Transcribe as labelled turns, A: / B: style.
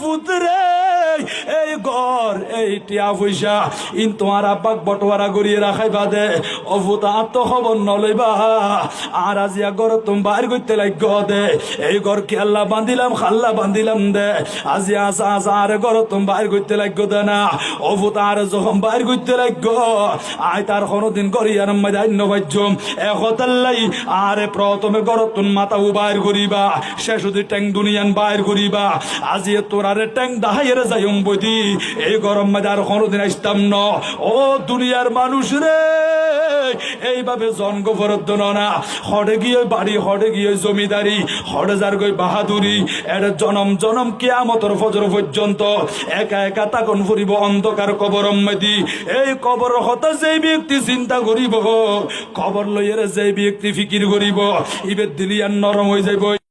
A: পুত্রে এই ঘর এই টিয়া পয়সা ইন তোমার আব্বাক বটোয়ারা গড়িয়ে রাখাই বাদে অভূতা আত্মখবর নলইবা আর আজিয়া ঘর তুমি বাইর করতে লাগ দে এই ঘর কি আল্লাহ বান্ধিলাম খাল্লা বান্ধিলাম দে আজিয়া আসা আসা আরে ঘর তুমি বাইর করতে লাগ দে না অভূতা আর যখন বাইর করতে লাগ আয় তার কোনোদিন গড়িয়ার মাইন্য বাজ্যম একতাল্লাই আরে প্রথমে ঘর তুমি মাথা বাইর করিবা শেষ যদি ট্যাং দুনিয়ান বাইর করিবা আজিয়ে তোর আরে ট্যাং দাহাইয়ের যাইম বদি এই গরম মাঝে আর কোনোদিন আসতাম ন ও দুনিয়ার মানুষ রে এইভাবে জন্ম ফরত না হড়ে গিয়ে বাড়ি হড়ে গিয়ে জমিদারি হড়ে যার গই বাহাদুরি এটা জনম জনম কিয়ামতের ফজর পর্যন্ত একা একা তাকন ফুরিব অন্ধকার কবর মেদি এই কবর হতা যেই ব্যক্তি চিন্তা করিব কবর লইয়ের যেই ব্যক্তি ফিকির করিব ইবের দিলিয়ান নরম হয়ে যাইব।